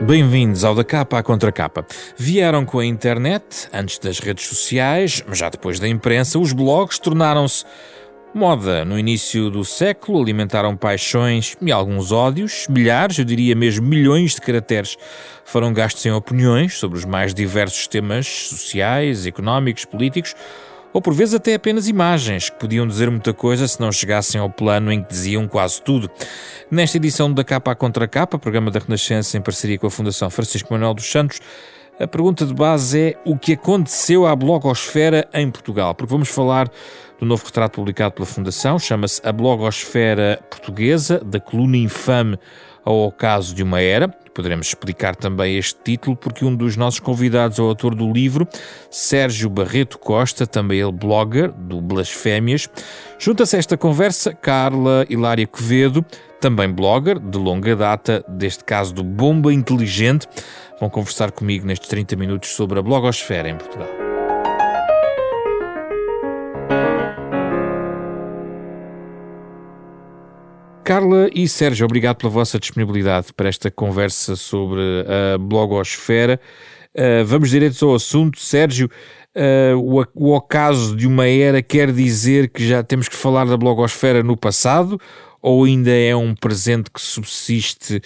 Bem-vindos ao Da Capa à Contracapa. Vieram com a internet, antes das redes sociais, mas já depois da imprensa, os blogs tornaram-se moda. No início do século, alimentaram paixões e alguns ódios. Milhares, eu diria mesmo milhões de caracteres foram gastos em opiniões sobre os mais diversos temas sociais, económicos, políticos, ou por vezes até apenas imagens, que podiam dizer muita coisa se não chegassem ao plano em que diziam quase tudo. Nesta edição da Capa à Contracapa, programa da Renascença em parceria com a Fundação Francisco Manuel dos Santos, a pergunta de base é o que aconteceu à blogosfera em Portugal, porque vamos falar do novo retrato publicado pela Fundação, chama-se A Blogosfera Portuguesa, da coluna infame ao ocaso de uma era. Poderemos explicar também este título porque um dos nossos convidados é o autor do livro, Sérgio Barreto Costa, também ele blogger, do Blasfémias. Junta-se a esta conversa Carla Hilária Quevedo, também blogger, de longa data, deste caso do Bomba Inteligente. Vão conversar comigo nestes 30 minutos sobre a blogosfera em Portugal. Carla e Sérgio, obrigado pela vossa disponibilidade para esta conversa sobre a blogosfera. Vamos direto ao assunto. Sérgio, o ocaso de uma era quer dizer que já temos que falar da blogosfera no passado ou ainda é um presente que subsiste,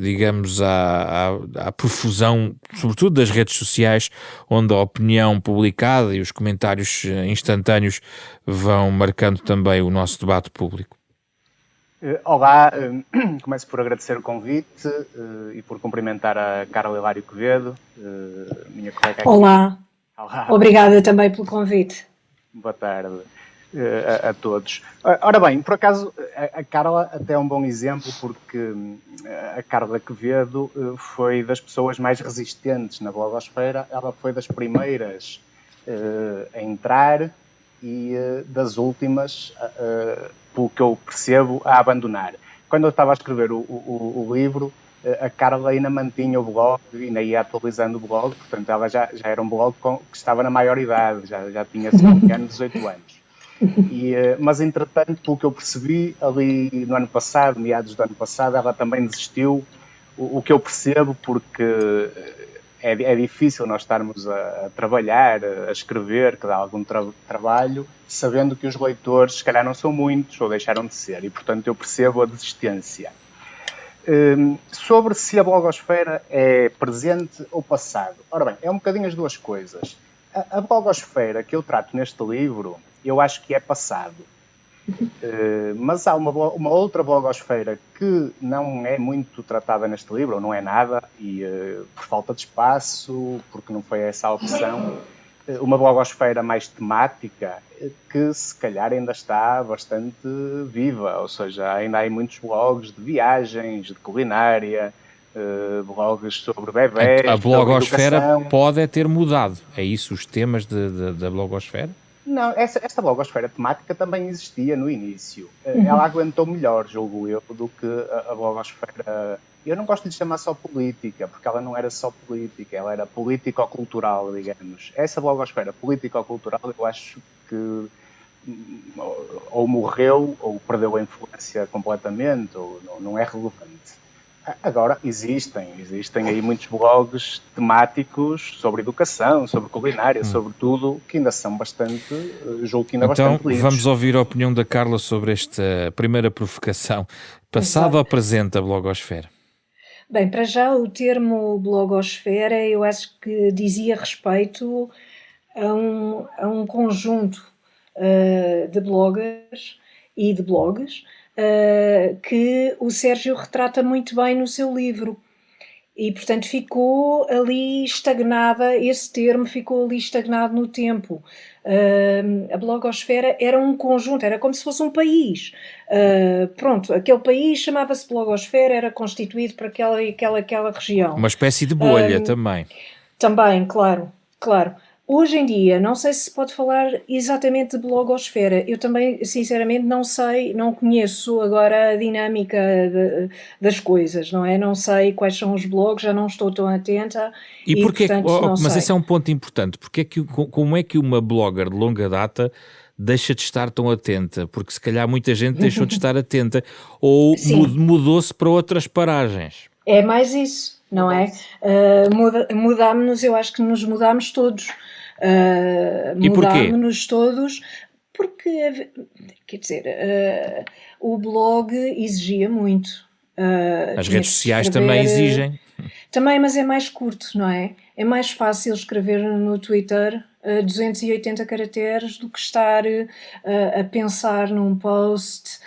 digamos, à profusão, sobretudo das redes sociais, onde a opinião publicada e os comentários instantâneos vão marcando também o nosso debate público? Olá, começo por agradecer o convite e por cumprimentar a Carla Hilário Quevedo, minha colega aqui. Olá, obrigada também pelo convite. Boa tarde a todos. Ora bem, por acaso, a Carla até é um bom exemplo porque a Carla Quevedo foi das pessoas mais resistentes na blogosfera, ela foi das primeiras a entrar e das últimas pelo que eu percebo, a abandonar. Quando eu estava a escrever o livro, a Carla ainda mantinha o blog e ainda ia atualizando o blog, portanto ela já era um blog que estava na maior idade, já tinha, se não me engano, 18 anos. Mas, entretanto, pelo que eu percebi, ali no ano passado, meados do ano passado, ela também desistiu, o que eu percebo porque é difícil nós estarmos a trabalhar, a escrever, que dá algum trabalho, sabendo que os leitores, se calhar, não são muitos ou deixaram de ser. E, portanto, eu percebo a desistência. Sobre se a blogosfera é presente ou passado. Ora bem, é um bocadinho as duas coisas. A blogosfera que eu trato neste livro, eu acho que é passado. Mas há uma outra blogosfera que não é muito tratada neste livro, ou não é nada, e por falta de espaço, porque não foi essa a opção, uma blogosfera mais temática que se calhar ainda está bastante viva, ou seja, ainda há muitos blogs de viagens, de culinária, blogs sobre bebés, a blogosfera sobre educação. Pode ter mudado, é isso os temas da blogosfera? Não, esta blogosfera temática também existia no início. Ela aguentou melhor, julgo eu, do que a blogosfera. Eu não gosto de chamar só política, porque ela não era só política, ela era político-cultural, digamos. Essa blogosfera político-cultural, eu acho que ou morreu, ou perdeu a influência completamente, ou não é relevante. Agora, existem aí muitos blogs temáticos sobre educação, sobre culinária, sobre tudo, que ainda são bastante, julgo que ainda bastante lidos. Então, vamos ouvir a opinião da Carla sobre esta primeira provocação. Passado ou presente a blogosfera? Bem, para já o termo blogosfera eu acho que dizia respeito a um conjunto de bloggers e de blogs que o Sérgio retrata muito bem no seu livro. E, portanto, ficou ali estagnada, esse termo ficou ali estagnado no tempo. A blogosfera era um conjunto, era como se fosse um país. Pronto, aquele país chamava-se blogosfera, era constituído por aquela região. Uma espécie de bolha também. Também, claro. Hoje em dia, não sei se pode falar exatamente de blogosfera. Eu também, sinceramente, não sei, não conheço agora a dinâmica das coisas, não é? Não sei quais são os blogs, já não estou tão atenta. E porquê? Portanto, Mas esse é um ponto importante. Como é que uma blogger de longa data deixa de estar tão atenta? Porque se calhar muita gente deixou de estar atenta ou mudou-se para outras paragens. É mais isso, não é? Mudámos-nos, eu acho que nos mudámos todos. E porquê? Mudámos-nos todos porque, quer dizer, o blog exigia muito. As Tinha redes que se sociais também escrever, exigem. também, mas é mais curto, não é? É mais fácil escrever no Twitter 280 caracteres do que estar a pensar num post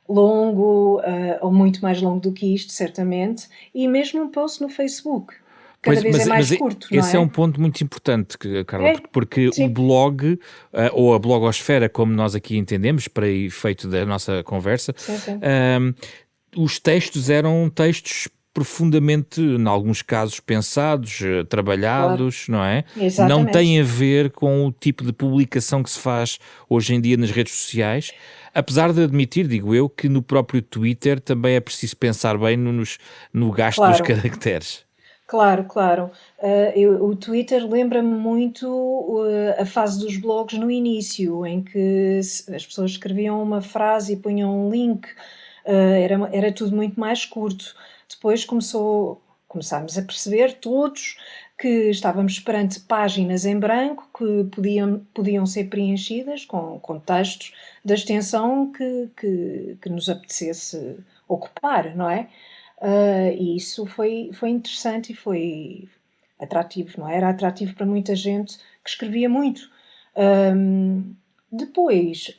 longo, ou muito mais longo do que isto, certamente, e mesmo um post no Facebook. Cada vez é mais curto, não é? Esse é um ponto muito importante, Carla, É, porque o sim. blog, ou a blogosfera, como nós aqui entendemos, para efeito da nossa conversa, Sim, sim. os textos eram textos profundamente, em alguns casos, pensados, trabalhados, não é? Não Exatamente. tem a ver com o tipo de publicação que se faz hoje em dia nas redes sociais, apesar de admitir, digo eu, que no próprio Twitter também é preciso pensar bem no gasto dos Claro. caracteres. Claro, claro. O Twitter lembra-me muito a fase dos blogs no início, em que as pessoas escreviam uma frase e punham um link, era tudo muito mais curto. Depois começámos a perceber todos que estávamos perante páginas em branco que podiam ser preenchidas com textos da extensão que nos apetecesse ocupar, não é? E isso foi interessante e foi atrativo, não é? Era atrativo para muita gente que escrevia muito. Depois,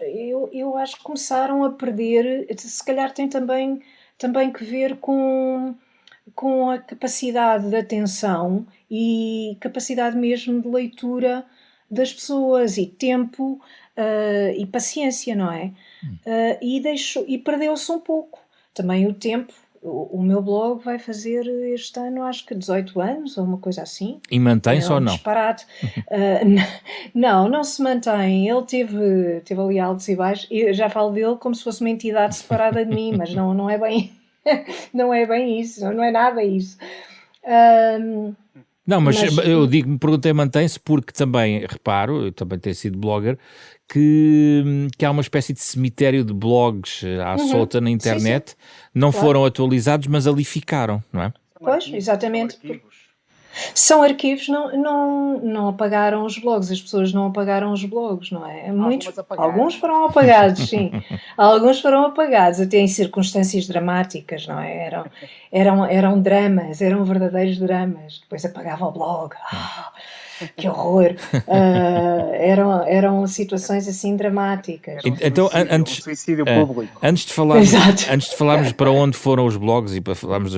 eu acho que começaram a perder, se calhar tem também que ver com a capacidade de atenção e capacidade mesmo de leitura das pessoas e tempo e paciência, não é? E perdeu-se um pouco. Também o tempo. O meu blog vai fazer este ano, acho que 18 anos, ou uma coisa assim. E mantém-se ou não? Disparate. Não se mantém. Ele teve ali altos e baixos. Eu já falo dele como se fosse uma entidade separada de mim, mas não é bem, não é bem isso, não é nada isso. Não, mas eu perguntei mantém-se porque também, reparo, eu também tenho sido blogger, que há uma espécie de cemitério de blogs à solta na internet, sim. Não foram atualizados, mas ali ficaram, não é? Pois, exatamente. São arquivos, não apagaram os blogs, as pessoas não apagaram os blogs, não é? Alguns foram apagados, sim. Alguns foram apagados, até em circunstâncias dramáticas, não é? Eram dramas, eram verdadeiros dramas. Depois apagava o blog. Que horror! Eram situações assim dramáticas. Então, suicídio público. Antes de falarmos para onde foram os blogs e para falarmos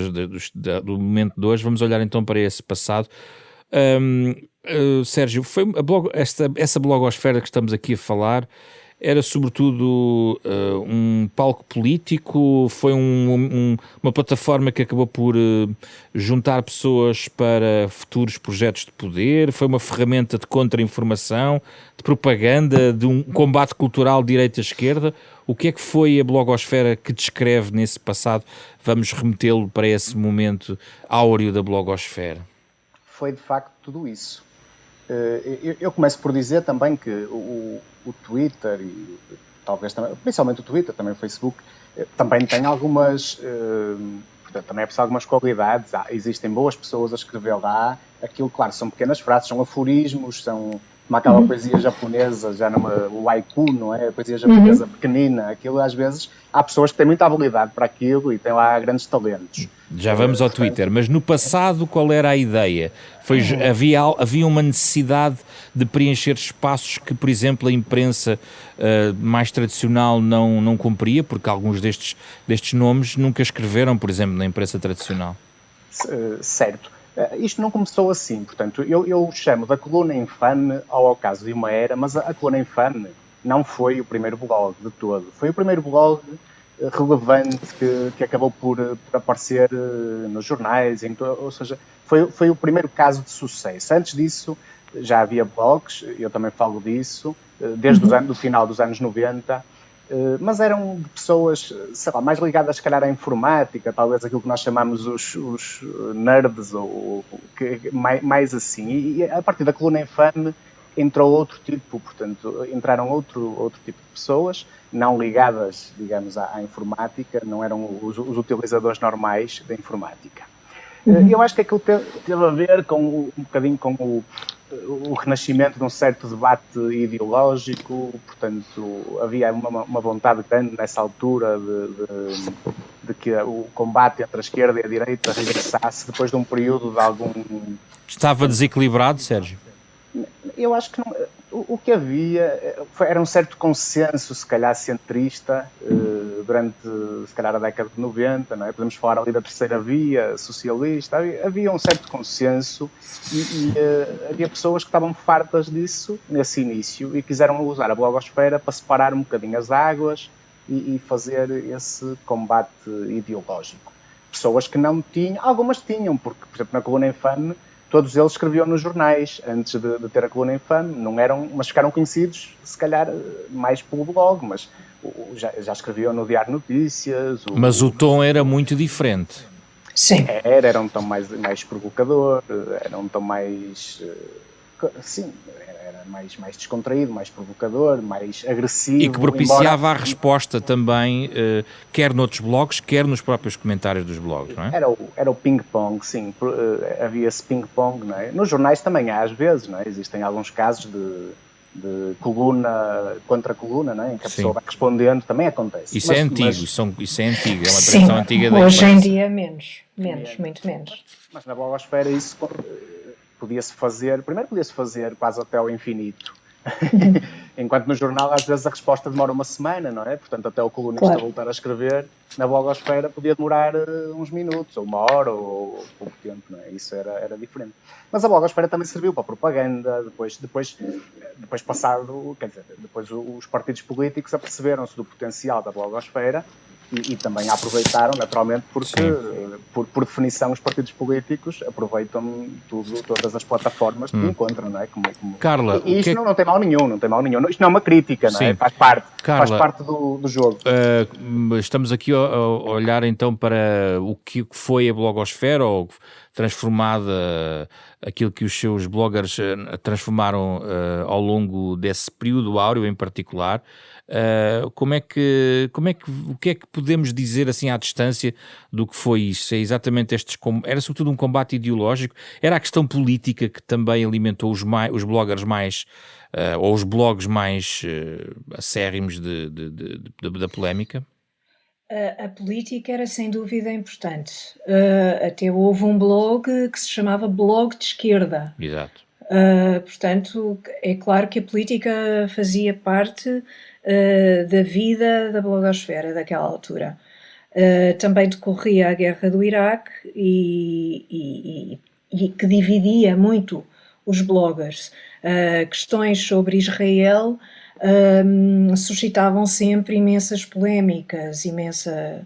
do momento de hoje, vamos olhar então para esse passado. Sérgio, foi essa blogosfera que estamos aqui a falar era sobretudo um palco político, foi uma plataforma que acabou por juntar pessoas para futuros projetos de poder, foi uma ferramenta de contra-informação, de propaganda, de um combate cultural de direita-esquerda. O que é que foi a blogosfera que descreve nesse passado? Vamos remetê-lo para esse momento áureo da blogosfera. Foi de facto tudo isso. Eu começo por dizer também que o Twitter e talvez também, principalmente o Twitter, também o Facebook, também tem algumas, portanto, também é preciso algumas qualidades. Existem boas pessoas a escrever lá. Aquilo, claro, são pequenas frases, são aforismos, são como aquela poesia japonesa, o haiku, não é? A poesia japonesa pequenina. Aquilo, às vezes, há pessoas que têm muita habilidade para aquilo e têm lá grandes talentos. Já vamos ao Twitter, mas no passado qual era a ideia? Havia uma necessidade de preencher espaços que, por exemplo, a imprensa mais tradicional não cumpria, porque alguns destes nomes nunca escreveram, por exemplo, na imprensa tradicional. Certo. Isto não começou assim, portanto, eu chamo da coluna infame ao caso de uma era, mas a coluna infame não foi o primeiro blog de todo. Foi o primeiro blog relevante que acabou por aparecer nos jornais, ou seja, foi o primeiro caso de sucesso. Antes disso já havia blogs, eu também falo disso, desde o final dos anos 90, mas eram de pessoas, sei lá, mais ligadas, se calhar, à informática, talvez aquilo que nós chamamos os nerds, ou mais assim. E a partir da coluna infame entrou outro tipo, portanto, entraram outro tipo de pessoas, não ligadas, digamos, à informática, não eram os utilizadores normais da informática. Eu acho que aquilo teve a ver com um bocadinho com o renascimento de um certo debate ideológico, portanto, havia uma vontade grande nessa altura de que o combate entre a esquerda e a direita regressasse depois de um período de algum... Estava desequilibrado, Sérgio? Eu acho que não, o que havia era um certo consenso, se calhar centrista, durante, se calhar, a década de 90, não é? Podemos falar ali da terceira via, socialista, havia um certo consenso e havia pessoas que estavam fartas disso nesse início e quiseram usar a blogosfera para separar um bocadinho as águas e fazer esse combate ideológico. Pessoas que não tinham, algumas tinham, porque, por exemplo, na Coluna Infame, todos eles escreviam nos jornais antes de ter a Coluna Infame, não eram, mas ficaram conhecidos, se calhar, mais pelo blog, mas já escreviam no Diário Notícias. Mas o tom era muito diferente. Sim. Era um tom mais provocador, era um tom mais... Sim, era mais descontraído, mais provocador, mais agressivo. E que propiciava a resposta também, quer noutros blogs, quer nos próprios comentários dos blogs, não é? Era o ping-pong, sim. Havia esse ping-pong, não é? Nos jornais também há, às vezes, não é? Existem alguns casos de coluna contra coluna, não é? Em que a pessoa vai respondendo, também acontece. Isso é antigo, isso é antigo, é uma Sim, tradição antiga da hoje em imprensa. dia muito menos. Mas na blogosfera isso podia-se fazer quase até ao infinito. Enquanto no jornal às vezes a resposta demora uma semana, não é? Portanto, até o colunista voltar a escrever, na blogosfera podia demorar uns minutos, ou uma hora, ou pouco tempo, não é? Isso era diferente. Mas a blogosfera também serviu para propaganda, depois passado, quer dizer, depois os partidos políticos aperceberam-se do potencial da blogosfera e também a aproveitaram, naturalmente, porque, por definição, os partidos políticos aproveitam todas as plataformas que encontram, não é? Carla, e isto não tem mal nenhum, Isto não é uma crítica, não é? Faz parte do jogo. Estamos aqui a olhar então para o que foi a blogosfera, ou transformada, aquilo que os seus bloggers transformaram ao longo desse período áureo em particular. O que é que podemos dizer assim à distância do que foi isso? É exatamente era sobretudo um combate ideológico? Era a questão política que também alimentou os bloggers mais, ou os blogs mais acérrimos da polémica? A política era sem dúvida importante. Até houve um blog que se chamava Blog de Esquerda. Exato. Portanto, é claro que a política fazia parte da vida da blogosfera daquela altura. Também decorria a guerra do Iraque e que dividia muito os bloggers. Questões sobre Israel suscitavam sempre imensas polémicas, imensa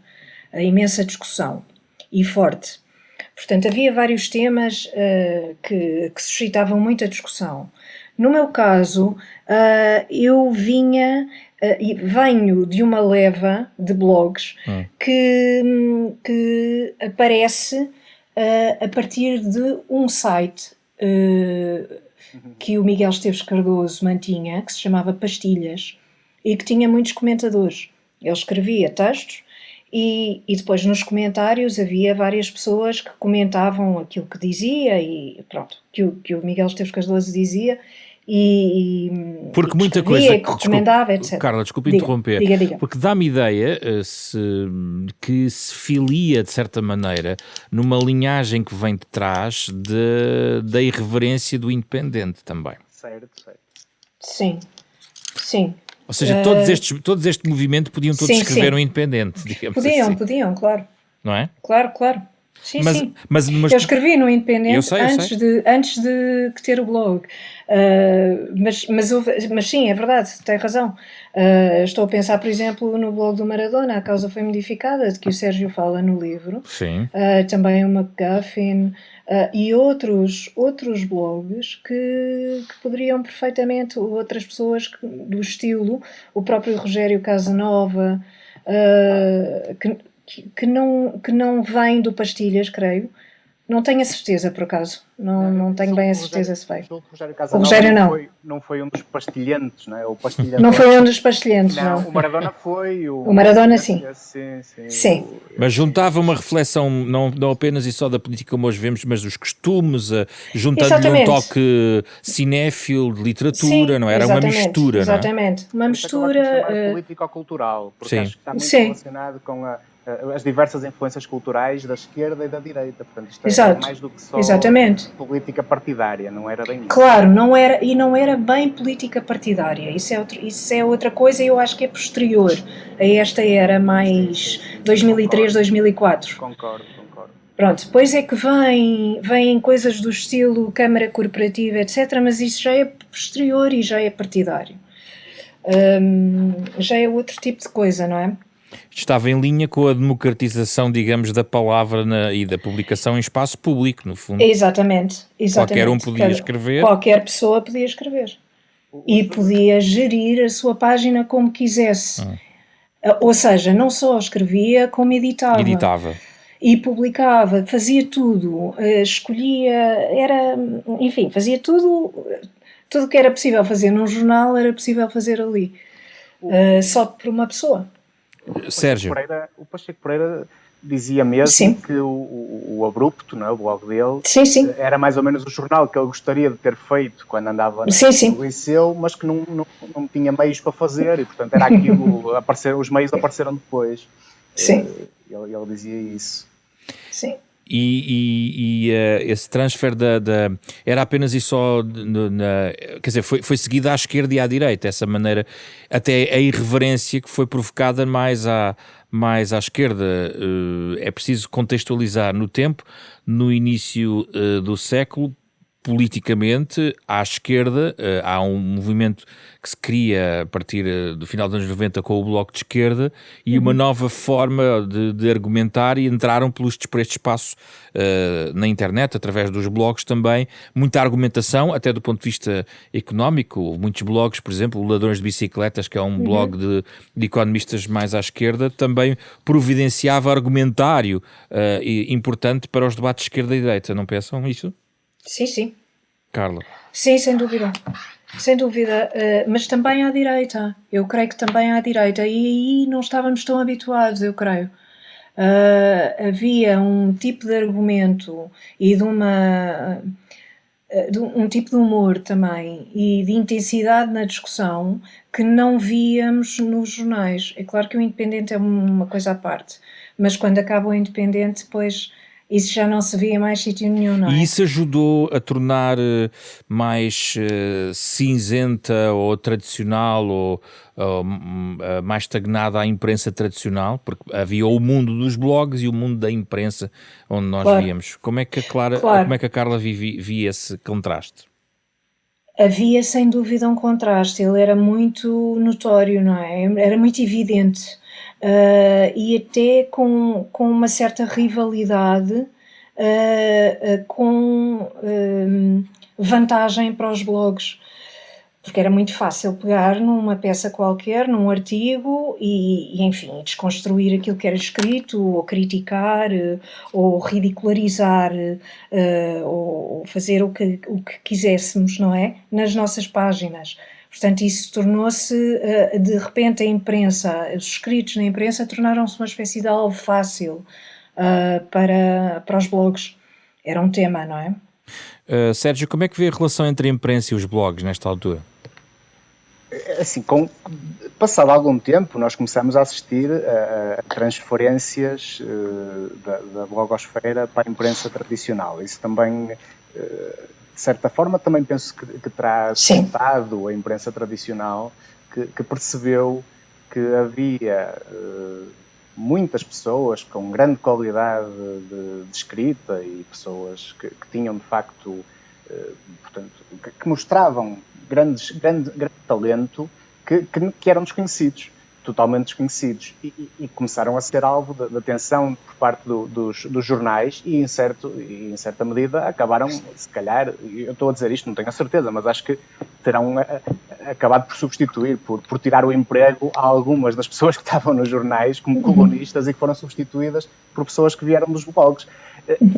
discussão e forte. Portanto, havia vários temas que suscitavam muita discussão. No meu caso, eu venho de uma leva de blogs que aparece a partir de um site que o Miguel Esteves Cardoso mantinha, que se chamava Pastilhas, e que tinha muitos comentadores. Ele escrevia textos e depois nos comentários havia várias pessoas que comentavam aquilo que dizia e pronto, que o Miguel Esteves Cardoso dizia porque muita coisa que recomendava, etc. Carla, desculpe interromper, diga. Porque dá-me ideia que se filia de certa maneira numa linhagem que vem de trás da irreverência do independente também. Certo. Sim. Ou seja, todos este movimento podiam todos escrever um independente, digamos assim. Podiam, claro. Não é? Claro. Sim. Mas eu escrevi no Independente eu sei. antes de ter o blog. Mas sim, é verdade, tem razão. Estou a pensar, por exemplo, no blog do Maradona, A Causa Foi Modificada, de que o Sérgio fala no livro. Sim. Também o McGuffin e outros blogs que poderiam perfeitamente, outras pessoas do estilo, o próprio Rogério Casanova, que não vem do Pastilhas, creio, Não tenho a certeza, por acaso. Não tenho bem a certeza se foi. O Rogério O Casanova Rogério não foi um dos pastilhantes, não é? O pastilhante não foi um dos pastelhentos, não, não. o Maradona foi. O Maradona, sim. Sim. Mas juntava uma reflexão não apenas e só da política como hoje vemos, mas dos costumes, juntando-lhe um Exatamente. toque cinéfilo, de literatura, Sim, não é? Era uma mistura, não é? exatamente. Uma Por isso é que eu gosto de chamar mistura. político-cultural, porque Sim. acho que está muito Sim. relacionado com as diversas influências culturais da esquerda e da direita. Portanto, isto é Exato. mais do que só Exatamente. política partidária, não era bem isso. Claro, não era bem política partidária. Isso é outra coisa e eu acho que é posterior a esta era mais 2003, 2004. Concordo. Pronto, depois é que vêm coisas do estilo Câmara Corporativa, etc., mas isso já é posterior e já é partidário. Já é outro tipo de coisa, não é? Estava em linha com a democratização, digamos, da palavra e da publicação em espaço público, no fundo. Exatamente. Qualquer um podia escrever. Qualquer pessoa podia escrever. E podia gerir a sua página como quisesse. Ou seja, não só escrevia, como editava. E publicava, fazia tudo, escolhia, enfim, fazia tudo o que era possível fazer num jornal era possível fazer ali, só por uma pessoa. Sérgio. O Pacheco Pereira dizia mesmo Sim. que o Abrupto, não é, o blog dele, Sim. era mais ou menos o jornal que ele gostaria de ter feito quando andava no liceu, mas que não tinha meios para fazer e, portanto, era aquilo, os meios apareceram depois. Sim. Ele dizia isso. Sim. E esse transfer era apenas e só quer dizer, foi seguida à esquerda e à direita, essa maneira, até a irreverência que foi provocada mais à esquerda. É preciso contextualizar no tempo, no início do século, politicamente, à esquerda, há um movimento que se cria a partir do final dos anos 90 com o Bloco de Esquerda e uma nova forma de argumentar, e entraram por este espaço na internet, através dos blogs também, muita argumentação, até do ponto de vista económico. Muitos blogs, por exemplo, o Ladrões de Bicicletas, que é um blog de economistas mais à esquerda, também providenciava argumentário importante para os debates de esquerda e direita. Não pensam isso? Sim. Carla? Sim, sem dúvida, mas também à direita, eu creio que também à direita, e aí não estávamos tão habituados, eu creio. Havia um tipo de argumento e de um tipo de humor também e de intensidade na discussão que não víamos nos jornais. É claro que o Independente é uma coisa à parte, mas quando acaba o Independente, depois isso já não se via em mais sítio nenhum, não é? E isso ajudou a tornar mais cinzenta ou tradicional ou mais estagnada a imprensa tradicional? Porque havia o mundo dos blogs e o mundo da imprensa onde nós víamos. Como é que a Carla via esse contraste? Havia sem dúvida um contraste, ele era muito notório, não é? Era muito evidente. E até com uma certa rivalidade, com vantagem para os blogs, porque era muito fácil pegar numa peça qualquer, num artigo e enfim, desconstruir aquilo que era escrito, ou criticar, ou ridicularizar, ou fazer o que quiséssemos, não é? Nas nossas páginas. Portanto, isso tornou-se, de repente, a imprensa, os escritos na imprensa tornaram-se uma espécie de alvo fácil para os blogs. Era um tema, não é? Sérgio, como é que vê a relação entre a imprensa e os blogs nesta altura? Assim, passado algum tempo, nós começamos a assistir a transferências da blogosfera para a imprensa tradicional. Isso também... de certa forma, também penso que terá assustado a imprensa tradicional, que percebeu que havia muitas pessoas com grande qualidade de escrita e pessoas que tinham, de facto, portanto, que mostravam grande talento, que eram desconhecidos, totalmente desconhecidos, e começaram a ser alvo de atenção por parte dos jornais e, em certa medida, acabaram, se calhar, eu estou a dizer isto, não tenho a certeza, mas acho que terão acabado por substituir, por tirar o emprego a algumas das pessoas que estavam nos jornais como colunistas e que foram substituídas por pessoas que vieram dos blogs.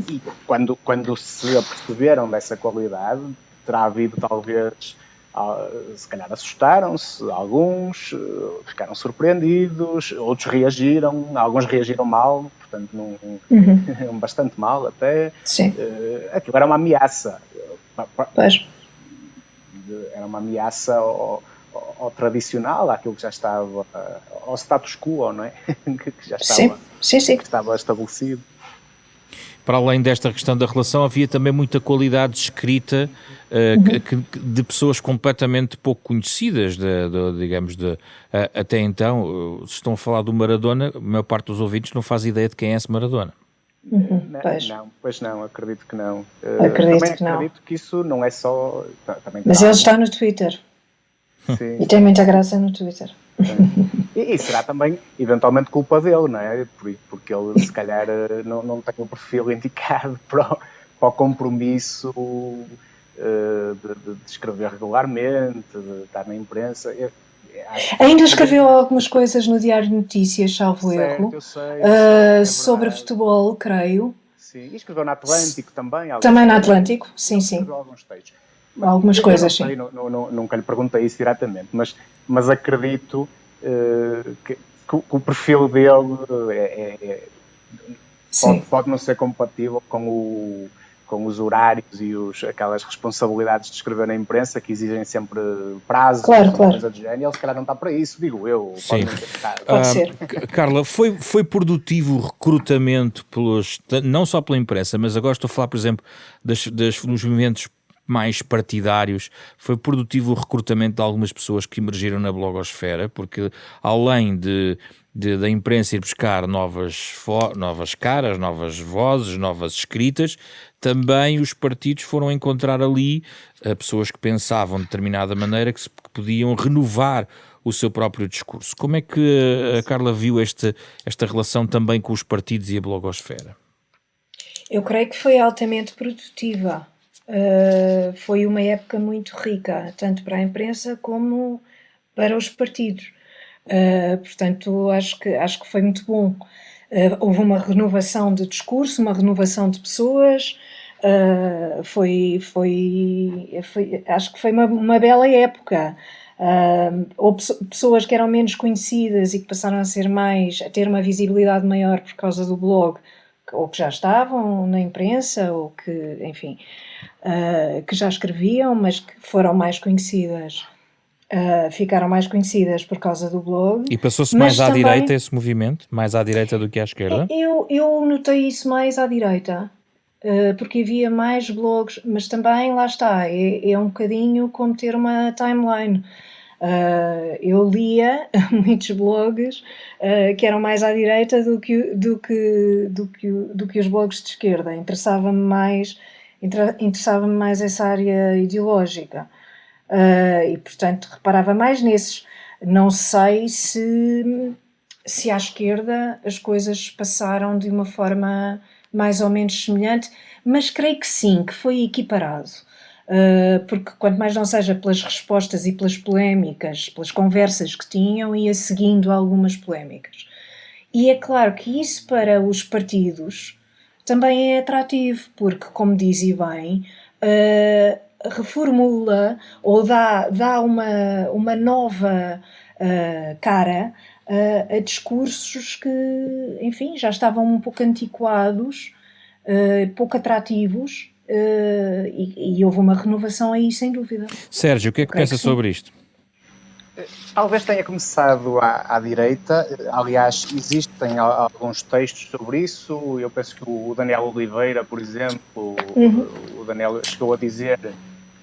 E quando se aperceberam dessa qualidade, terá havido talvez, se calhar assustaram-se, alguns ficaram surpreendidos, outros reagiram, alguns reagiram mal, portanto bastante mal até. Sim. Aquilo era uma ameaça. Pois. Era uma ameaça ao tradicional, àquilo que já estava, ao status quo, não é? Que já estava, sim. Que estava estabelecido. Para além desta questão da relação, havia também muita qualidade escrita de pessoas completamente pouco conhecidas, até então. Se estão a falar do Maradona, a maior parte dos ouvintes não faz ideia de quem é esse Maradona. Não, acredito que não. Acredito que isso não é só... Mas ele está no Twitter. Sim. E tem muita graça no Twitter. E será também, eventualmente, culpa dele, não é? Porque ele, se calhar, não tem o perfil indicado para o compromisso de escrever regularmente, de estar na imprensa. Ainda escreveu algumas coisas no Diário de Notícias, salvo erro, eu sei, sobre futebol, creio. Sim, e escreveu na Atlântico também. Também na Atlântico, sim. Escreveu alguns textos. Algumas coisas, sim. Nunca lhe perguntei isso diretamente, mas acredito que o perfil dele pode não ser compatível com os horários e aquelas responsabilidades de escrever na imprensa que exigem sempre prazos, coisa do género. Ele se calhar não está para isso, digo eu. Sim. Pode ser. Carla, foi produtivo o recrutamento não só pela imprensa, mas agora estou a falar, por exemplo, dos movimentos mais partidários, foi produtivo o recrutamento de algumas pessoas que emergiram na blogosfera, porque além da imprensa ir buscar novas caras, novas vozes, novas escritas, também os partidos foram encontrar ali pessoas que pensavam de determinada maneira que podiam renovar o seu próprio discurso. Como é que a Carla viu esta relação também com os partidos e a blogosfera? Eu creio que foi altamente produtiva. Foi uma época muito rica, tanto para a imprensa como para os partidos. Portanto, acho que foi muito bom. Houve uma renovação de discurso, uma renovação de pessoas. Acho que foi uma bela época. Houve pessoas que eram menos conhecidas e que passaram a ter uma visibilidade maior por causa do blog, ou que já estavam na imprensa, ou que, enfim, que já escreviam, mas que foram mais conhecidas, ficaram mais conhecidas por causa do blog. E passou-se mais à direita esse movimento? Mais à direita do que à esquerda? Eu notei isso mais à direita, porque havia mais blogs, mas também, lá está, é um bocadinho como ter uma timeline. Eu lia muitos blogs que eram mais à direita do que os blogs de esquerda. Interessava-me mais essa área ideológica e, portanto, reparava mais nesses. Não sei se à esquerda as coisas passaram de uma forma mais ou menos semelhante, mas creio que sim, que foi equiparado. Porque quanto mais não seja pelas respostas e pelas polémicas, pelas conversas que tinham, ia seguindo algumas polémicas. E é claro que isso para os partidos também é atrativo, porque, como dizia bem, reformula ou dá uma nova cara a discursos que, enfim, já estavam um pouco antiquados, pouco atrativos. E houve uma renovação aí, sem dúvida. Sérgio, o que é que pensa sobre isto? Talvez tenha começado à direita. Aliás, existem alguns textos sobre isso. Eu penso que o Daniel Oliveira, por exemplo, o Daniel chegou a dizer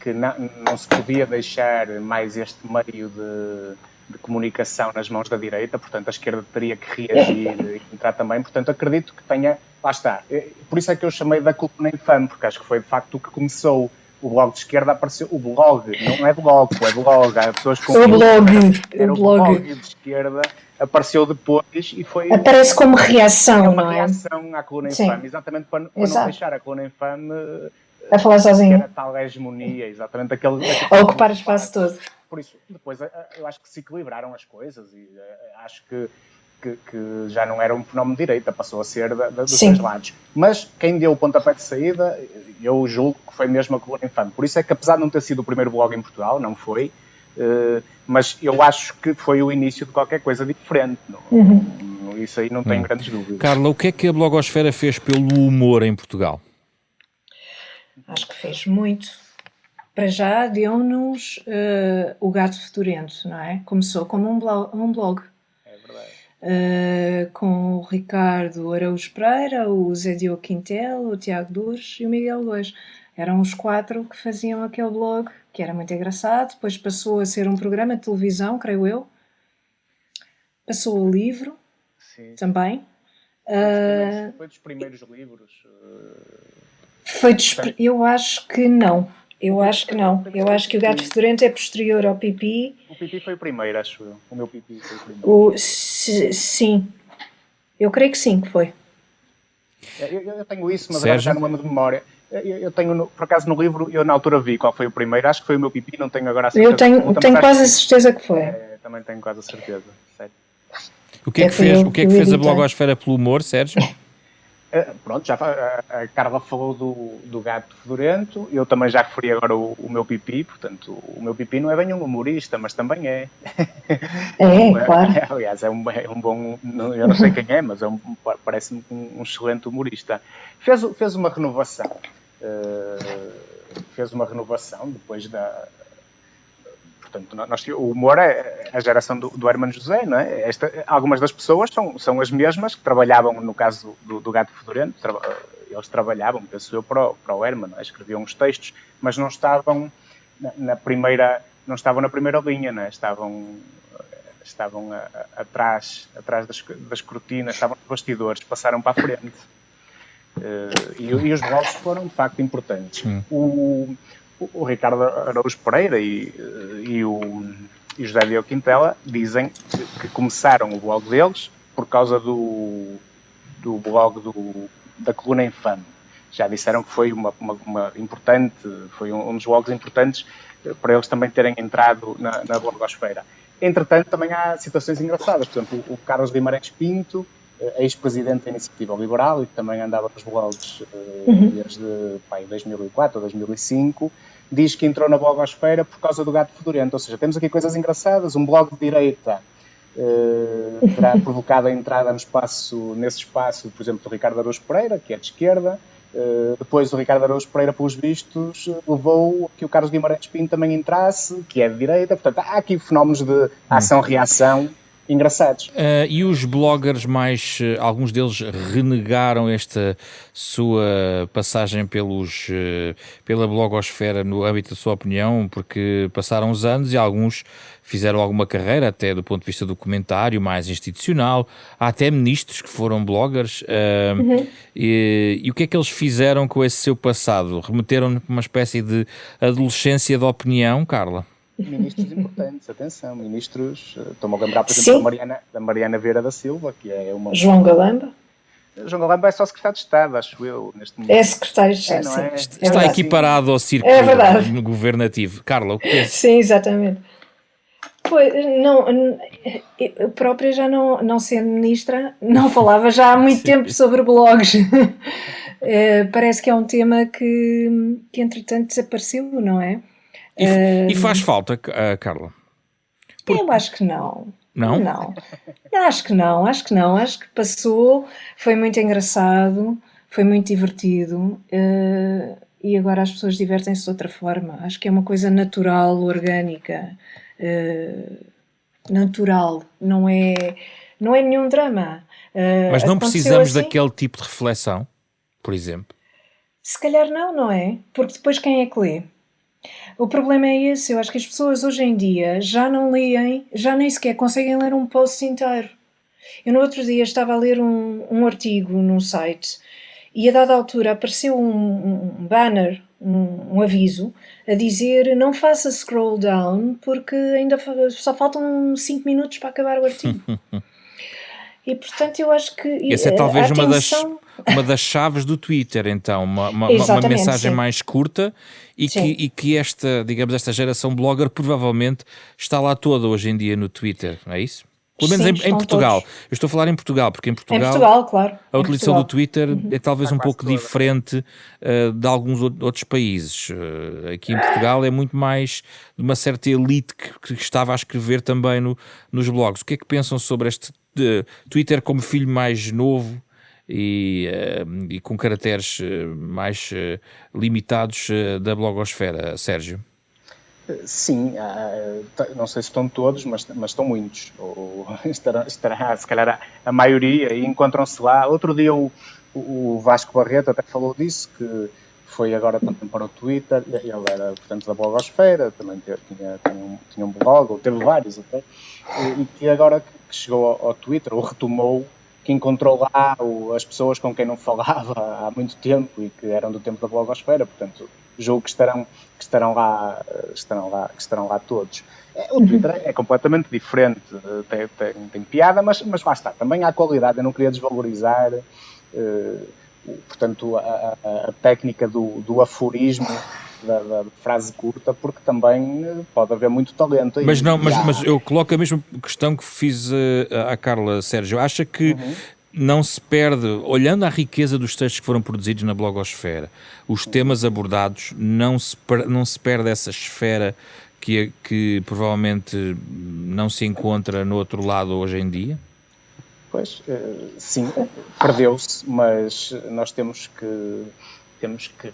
que não se podia deixar mais este meio de comunicação nas mãos da direita, portanto a esquerda teria que reagir e entrar também. Portanto, acredito que tenha... Lá está. Por isso é que eu chamei da culpa infame, porque acho que foi de facto o que começou. O blog de esquerda apareceu. O blog, não é blog, é blog. Há pessoas com o blog de esquerda apareceu depois e foi. Aparece como reação, uma não é? reação à coluna infame, exatamente para não deixar a coluna infame a falar sozinho. A tal hegemonia, exatamente aquele a ocupar o espaço todo. Por isso, depois eu acho que se equilibraram as coisas e acho que que já não era um fenómeno de direita, passou a ser dos Sim. dois lados. Mas quem deu o pontapé de saída, eu julgo que foi mesmo a Coluna Infame. Por isso é que, apesar de não ter sido o primeiro blog em Portugal, não foi, mas eu acho que foi o início de qualquer coisa diferente. Isso aí não tenho grandes dúvidas. Carla, o que é que a blogosfera fez pelo humor em Portugal? Acho que fez muito. Para já deu-nos o Gato Fedorento, não é? Começou como um blog. É verdade. Com o Ricardo Araújo Pereira, o Zé Diogo Quintel, o Tiago Dures e o Miguel Lois. Eram os 4 que faziam aquele blog, que era muito engraçado. Depois passou a ser um programa de televisão, creio eu. Passou o livro, Sim. também. Foi dos primeiros livros. Eu acho que não. Eu acho que o Gato Fedorento é posterior ao Pipi. O Pipi foi o primeiro, acho eu. O meu Pipi foi o primeiro. Sim. Eu creio que sim, que foi. Eu tenho isso, mas agora já não lembro de memória. Eu tenho, por acaso, no livro, eu na altura vi qual foi o primeiro. Acho que foi o meu Pipi, não tenho agora a certeza. Eu tenho quase a certeza que foi. Também tenho quase a certeza. Sério. O que é que fez a blogosfera pelo humor, Sérgio? Pronto, já a Carla falou do Gato Fedorento, eu também já referi agora o meu Pipi, portanto, o meu Pipi não é bem um humorista, mas também é. Claro. Aliás, é um bom, eu não sei quem é, mas parece-me um excelente humorista. Fez uma renovação, depois da... Portanto, o humor é a geração do Hermano José, não é? Algumas das pessoas são as mesmas que trabalhavam, no caso do Gato Fedorento, eles trabalhavam, penso eu, para o Hermano, escreviam os textos, mas não estavam na primeira linha, não é? Estavam atrás das cortinas, estavam nos bastidores, passaram para a frente. E os blogs foram, de facto, importantes. O Ricardo Araújo Pereira e o José Diogo Quintela dizem que começaram o blog deles por causa do blog da Coluna Infame. Já disseram que foi uma importante, foi um dos blogs importantes para eles também terem entrado na blogosfera. Entretanto, também há situações engraçadas. Por exemplo, o Carlos Guimarães Pinto, ex-presidente da Iniciativa Liberal e que também andava nos blogs desde 2004 ou 2005, diz que entrou na blogosfera por causa do Gato Fedorento. Ou seja, temos aqui coisas engraçadas. Um blog de direita terá provocado a entrada nesse espaço, por exemplo, do Ricardo Araújo Pereira, que é de esquerda. Depois o Ricardo Araújo Pereira, pelos vistos, levou que o Carlos Guimarães Pinto também entrasse, que é de direita. Portanto, há aqui fenómenos de ação-reação engraçados. E os bloggers alguns deles renegaram esta sua passagem pela blogosfera no âmbito da sua opinião, porque passaram os anos e alguns fizeram alguma carreira, até do ponto de vista do comentário, mais institucional. Há até ministros que foram bloggers. E o que é que eles fizeram com esse seu passado? Remeteram-no para uma espécie de adolescência de opinião, Carla? Ministros importantes, atenção, estou-me a lembrar, por exemplo, da Mariana Vieira da Silva, que é uma... João Galamba? João Galamba é só secretário de Estado, acho eu, neste momento. É secretário de Estado, sim. Está equiparado ao círculo governativo. Carla, o que pensa? Sim, exatamente. Pois, eu própria já não sendo ministra, não falava já há muito tempo sobre blogs. Parece que é um tema que entretanto desapareceu, não é? E faz falta, Carla? Eu acho que não. Não? Não. Acho que não. Acho que passou, foi muito engraçado, foi muito divertido e agora as pessoas divertem-se de outra forma. Acho que é uma coisa natural, orgânica, natural, não é nenhum drama. Mas não precisamos daquele tipo de reflexão, por exemplo? Se calhar não é? Porque depois quem é que lê? O problema é esse, eu acho que as pessoas hoje em dia já não leem, já nem sequer conseguem ler um post inteiro. Eu no outro dia estava a ler um artigo num site e a dada altura apareceu um banner, um aviso, a dizer não faça scroll down porque ainda só faltam 5 minutos para acabar o artigo. E portanto eu acho que... Essa é talvez uma das chaves do Twitter, então, uma mensagem mais curta e que esta geração blogger provavelmente está lá toda hoje em dia no Twitter, não é isso? Pelo menos Sim, em estão Portugal. todos. Eu estou a falar em Portugal, porque em Em Portugal Portugal, claro. a Em utilização do Portugal. Twitter é talvez um quase pouco toda. diferente de alguns outros países. Aqui em Portugal é muito mais de uma certa elite que estava a escrever também nos blogs. O que é que pensam sobre este Twitter como filho mais novo e com caracteres mais limitados da blogosfera, Sérgio? Sim, não sei se estão todos, mas estão muitos. Ou estará, se calhar, a maioria, e encontram-se lá. Outro dia o Vasco Barreto até falou disso, que foi agora também para o Twitter. Ele era, portanto, da blogosfera, também tinha um blog, ou teve vários até, e que agora que chegou ao Twitter, ou retomou, que encontrou lá as pessoas com quem não falava há muito tempo e que eram do tempo da blogosfera, portanto, julgo que estarão lá todos. O Twitter é completamente diferente, tem piada, mas lá está, também há qualidade. Eu não queria desvalorizar, portanto, a técnica do aforismo, da frase curta, porque também pode haver muito talento aí. Mas eu coloco a mesma questão que fiz à Carla, Sérgio. Acha que não se perde, olhando à riqueza dos textos que foram produzidos na blogosfera, os temas abordados, não se perde essa esfera que provavelmente não se encontra no outro lado hoje em dia? Pois, sim, perdeu-se, mas nós temos que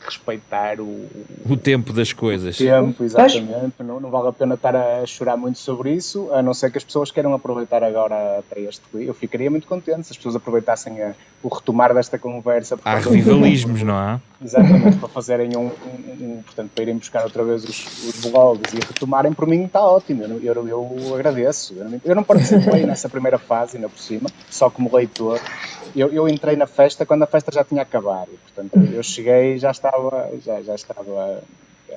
respeitar o tempo das coisas. O tempo, exatamente. Não vale a pena estar a chorar muito sobre isso, a não ser que as pessoas queiram aproveitar agora até este. Eu ficaria muito contente se as pessoas aproveitassem o retomar desta conversa. Há revivalismos, não há? Exatamente, para fazerem portanto, para irem buscar outra vez os blogs e retomarem. Por mim está ótimo, eu agradeço. Eu não participei nessa primeira fase, ainda por cima, só como leitor. Eu entrei na festa quando a festa já tinha acabado, portanto eu cheguei e já estava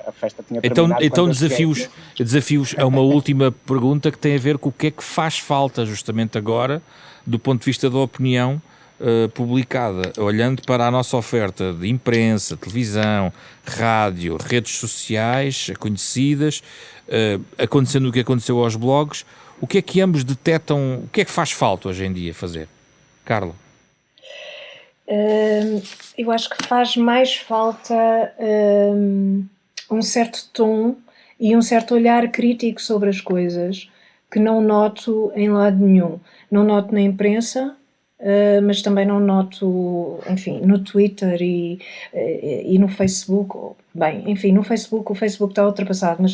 a festa tinha terminado. Então desafios a uma última pergunta que tem a ver com o que é que faz falta justamente agora, do ponto de vista da opinião publicada, olhando para a nossa oferta de imprensa, televisão, rádio, redes sociais conhecidas, acontecendo o que aconteceu aos blogs. O que é que ambos detectam, o que é que faz falta hoje em dia fazer? Carla? Eu acho que faz mais falta um certo tom e um certo olhar crítico sobre as coisas que não noto em lado nenhum. Não noto na imprensa, mas também não noto, enfim, no Twitter e no Facebook. Bem, enfim, no Facebook, o Facebook está ultrapassado,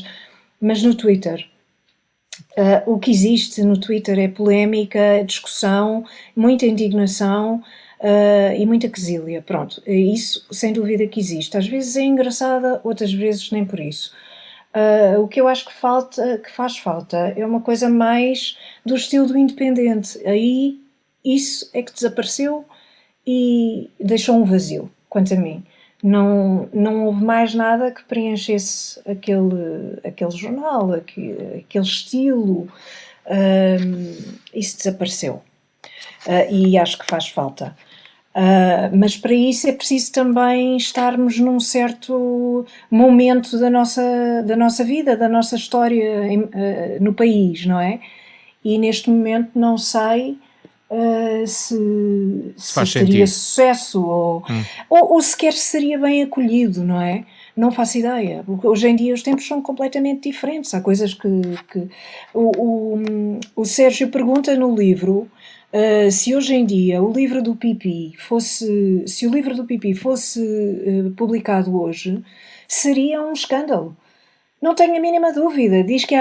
mas no Twitter. O que existe no Twitter é polémica, discussão, muita indignação e muita quesília. Pronto, isso sem dúvida que existe. Às vezes é engraçada, outras vezes nem por isso. O que eu acho que faz falta é uma coisa mais do estilo do independente. Aí isso é que desapareceu e deixou um vazio, quanto a mim. Não houve mais nada que preenchesse aquele jornal, aquele estilo. Isso desapareceu. E acho que faz falta. Mas para isso é preciso também estarmos num certo momento da nossa vida, da nossa história no país, não é? E neste momento não sei se teria sucesso ou sequer seria bem acolhido, não é? Não faço ideia, porque hoje em dia os tempos são completamente diferentes. Há coisas que o Sérgio pergunta no livro se hoje em dia o livro do Pipi fosse publicado hoje, seria um escândalo. Não tenho a mínima dúvida. Diz que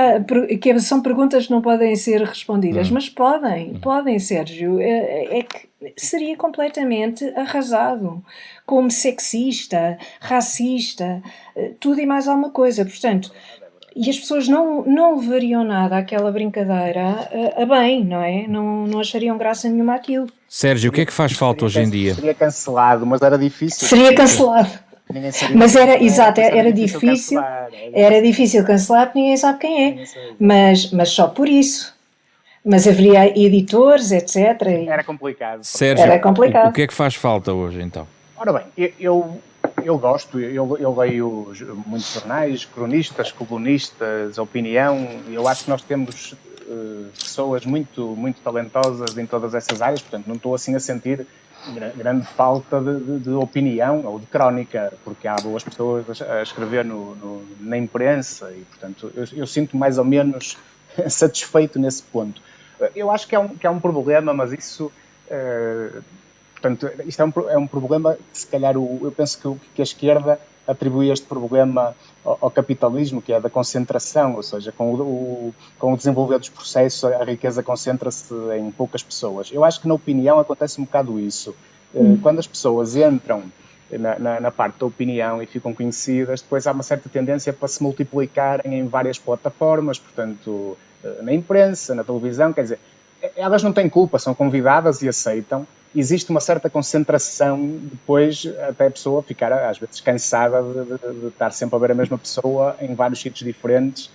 são perguntas que não podem ser respondidas, mas podem, Sérgio. É que seria completamente arrasado, como sexista, racista, tudo e mais alguma coisa. Portanto, e as pessoas não levariam nada àquela brincadeira a bem, não é? Não achariam graça nenhuma àquilo. Sérgio, o que é que faz falta hoje em dia? Seria cancelado, mas era difícil. Seria cancelado. Mas era difícil. Era difícil cancelar porque ninguém sabe quem é. Mas só por isso. Mas haveria editores, etc. Era complicado. Sérgio, era complicado. O que é que faz falta hoje, então? Ora bem, eu gosto, eu leio muitos jornais, cronistas, colunistas, opinião. Eu acho que nós temos pessoas muito talentosas em todas essas áreas, portanto não estou assim a sentir grande falta de opinião ou de crónica, porque há boas pessoas a escrever na imprensa e, portanto, eu sinto mais ou menos satisfeito nesse ponto. Eu acho que é um problema, mas isso... portanto, isto é um problema que, se calhar, eu penso que a esquerda atribui este problema ao capitalismo, que é da concentração, ou seja, com o desenvolver dos processos, a riqueza concentra-se em poucas pessoas. Eu acho que, na opinião, acontece um bocado isso. Quando as pessoas entram na parte da opinião e ficam conhecidas, depois há uma certa tendência para se multiplicarem em várias plataformas, portanto, na imprensa, na televisão, quer dizer, elas não têm culpa, são convidadas e aceitam. Existe uma certa concentração, depois até a pessoa ficar, às vezes, cansada de estar sempre a ver a mesma pessoa em vários sítios diferentes,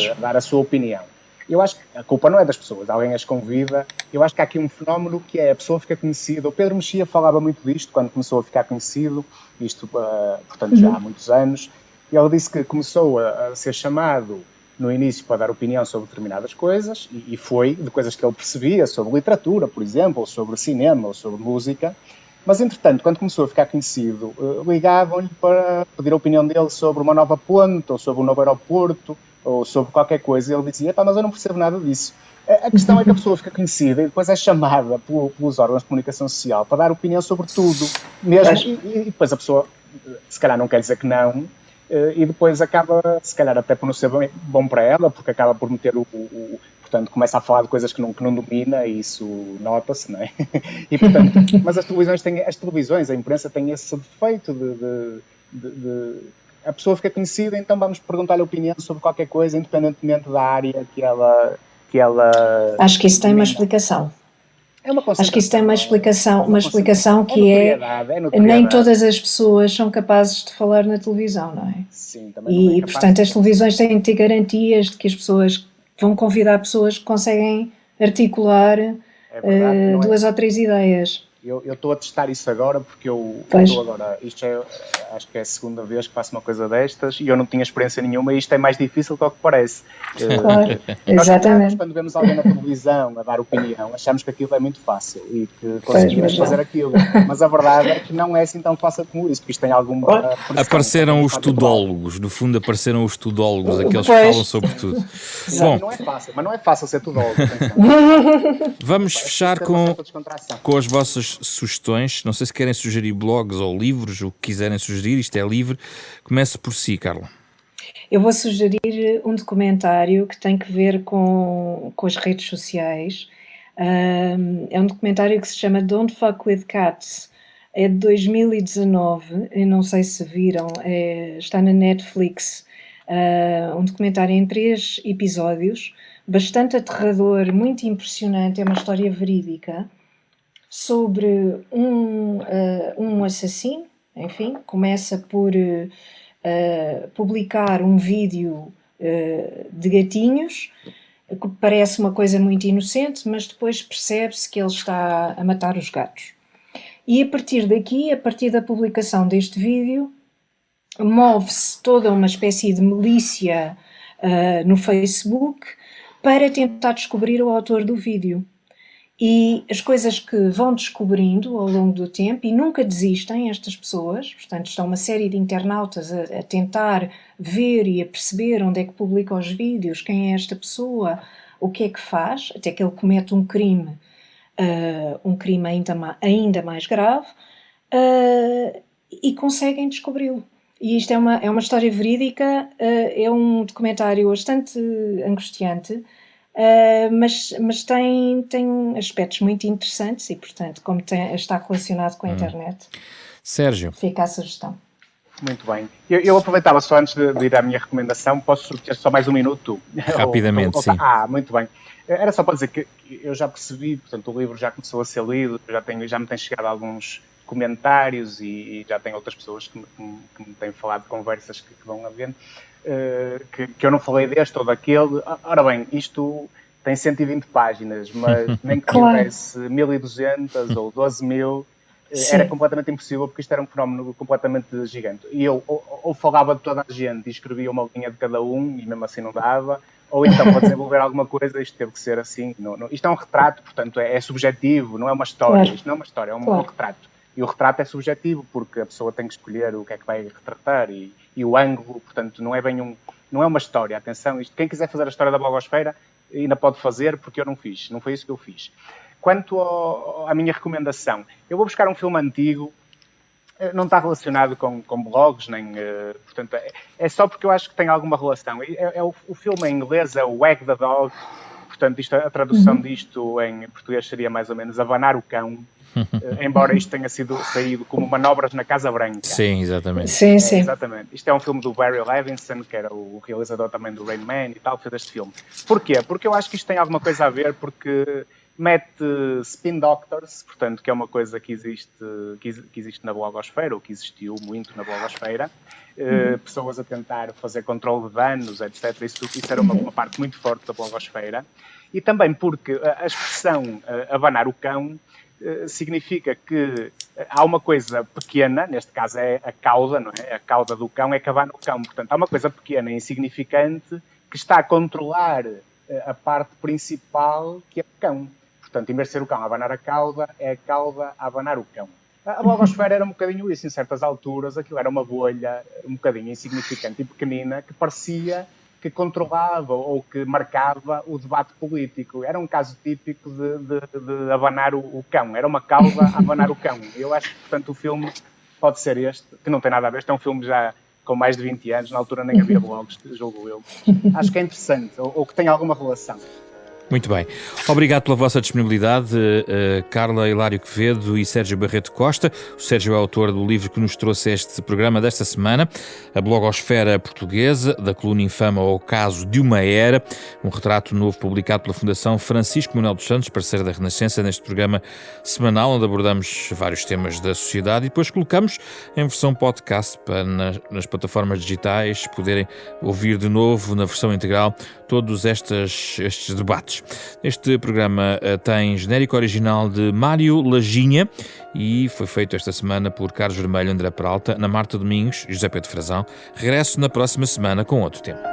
a dar a sua opinião. Eu acho que a culpa não é das pessoas, alguém as convida. Eu acho que há aqui um fenómeno que é a pessoa fica conhecida. O Pedro Mexia falava muito disto quando começou a ficar conhecido, isto, portanto, já há muitos anos. Ele disse que começou a ser chamado no início para dar opinião sobre determinadas coisas, e foi de coisas que ele percebia, sobre literatura, por exemplo, ou sobre cinema, ou sobre música, mas, entretanto, quando começou a ficar conhecido, ligavam-lhe para pedir a opinião dele sobre uma nova ponte, ou sobre um novo aeroporto, ou sobre qualquer coisa, e ele dizia, mas eu não percebo nada disso. A questão é que a pessoa fica conhecida e depois é chamada pelos órgãos de comunicação social para dar opinião sobre tudo, mesmo, e depois a pessoa, se calhar não quer dizer que não, e depois acaba, se calhar até por não ser bom para ela, porque acaba por meter portanto, começa a falar de coisas que não domina, e isso nota-se, não é? E, portanto, mas as televisões, a imprensa tem esse defeito a pessoa fica conhecida, então vamos perguntar-lhe a opinião sobre qualquer coisa, independentemente da área que ela... Acho que isso tem uma explicação. Acho que isso tem uma explicação que nem todas as pessoas são capazes de falar na televisão, não é? Sim, também não é capaz. Portanto, as televisões têm de ter garantias de que as pessoas vão convidar pessoas que conseguem articular duas ou três ideias. Eu estou a testar isso agora, porque eu estou agora, acho que é a segunda vez que faço uma coisa destas, e eu não tinha experiência nenhuma, e isto é mais difícil do que parece. Claro, exatamente. Nós, quando vemos alguém na televisão a dar opinião, achamos que aquilo é muito fácil e que conseguimos fazer aquilo, mas a verdade é que não é assim tão fácil como isso, porque isto tem alguma... Apareceram os tudólogos, no fundo apareceram os tudólogos, aqueles que falam sobre tudo. Bom, não é fácil, mas não é fácil ser tudólogo. Vamos fechar com as vossas sugestões. Não sei se querem sugerir blogs ou livros, o que quiserem sugerir, isto é livre. Comece por si, Carla. Eu vou sugerir um documentário que tem que ver com as redes sociais. É um documentário que se chama Don't Fuck With Cats. É de 2019, eu não sei se viram, está na Netflix. Um documentário em 3 episódios, bastante aterrador, muito impressionante, é uma história verídica, sobre um assassino, enfim, começa por publicar um vídeo de gatinhos, que parece uma coisa muito inocente, mas depois percebe-se que ele está a matar os gatos. E a partir daqui, a partir da publicação deste vídeo, move-se toda uma espécie de milícia no Facebook para tentar descobrir o autor do vídeo. E as coisas que vão descobrindo ao longo do tempo, e nunca desistem estas pessoas, portanto estão uma série de internautas a tentar ver e a perceber onde é que publica os vídeos, quem é esta pessoa, o que é que faz, até que ele comete um crime ainda mais grave, e conseguem descobri-lo. E isto é uma história verídica, é um documentário bastante angustiante, mas tem aspectos muito interessantes e, portanto, como está relacionado com a internet, Sérgio. Fica a sugestão. Muito bem. Eu aproveitava só antes de ir à minha recomendação, posso ter só mais um minuto? Rapidamente, sim. Muito bem. Era só para dizer que eu já percebi, portanto, o livro já começou a ser lido, já me tem chegado alguns comentários e já tem outras pessoas que me têm falado de conversas que vão havendo, que eu não falei deste ou daquele. Ora bem, isto tem 120 páginas, mas nem que tivesse 1.200 ou 12.000, era completamente impossível, porque isto era um fenómeno completamente gigante. E eu ou falava de toda a gente e escrevia uma linha de cada um, e mesmo assim não dava, ou então para desenvolver alguma coisa isto teve que ser assim. Isto é um retrato, portanto é subjetivo, não é uma história. Isto não é uma história, é um retrato. E o retrato é subjetivo porque a pessoa tem que escolher o que é que vai retratar e o ângulo, portanto não é bem não é uma história. Atenção, quem quiser fazer a história da blogosfera ainda pode fazer, porque eu não fiz, não foi isso que eu fiz. Quanto à minha recomendação, eu vou buscar um filme antigo, não está relacionado com blogs, nem, portanto, é só porque eu acho que tem alguma relação. O filme em inglês é o Wag the Dog, portanto, a tradução disto em português seria mais ou menos Abanar o Cão, embora isto tenha saído como Manobras na Casa Branca. Sim, exatamente. Sim, sim. Exatamente. Isto é um filme do Barry Levinson, que era o realizador também do Rain Man e tal, fez este filme. Porquê? Porque eu acho que isto tem alguma coisa a ver, porque mete spin doctors, portanto, que é uma coisa que existe na blogosfera, ou que existiu muito na blogosfera, pessoas a tentar fazer controle de danos, etc. Isso era uma parte muito forte da blogosfera. E também porque a expressão abanar o cão significa que há uma coisa pequena, neste caso é a cauda, não é? A cauda do cão é que abana o cão. Portanto, há uma coisa pequena e insignificante que está a controlar a parte principal, que é o cão. Portanto, em vez de ser o cão a abanar a cauda, é a cauda a abanar o cão. A blogosfera era um bocadinho isso, em certas alturas, aquilo era uma bolha um bocadinho insignificante e pequenina que parecia que controlava ou que marcava o debate político. Era um caso típico de abanar o cão. Era uma cauda a abanar o cão. Eu acho que, portanto, o filme pode ser este, que não tem nada a ver. Este é um filme já com mais de 20 anos, na altura nem havia blogs, julgo eu. Acho que é interessante, ou que tem alguma relação. Muito bem. Obrigado pela vossa disponibilidade, Carla Hilário Quevedo e Sérgio Barreto Costa. O Sérgio é autor do livro que nos trouxe este programa desta semana, A Blogosfera Portuguesa, da coluna infame ao caso de uma era, um retrato novo publicado pela Fundação Francisco Manuel dos Santos, parceiro da Renascença, neste programa semanal, onde abordamos vários temas da sociedade e depois colocamos em versão podcast para nas plataformas digitais poderem ouvir de novo, na versão integral, todos estes debates. Este programa tem genérico original de Mário Laginha e foi feito esta semana por Carlos Vermelho, André Peralta, Ana Marta Domingos e José Pedro Frazão. Regresso na próxima semana com outro tema.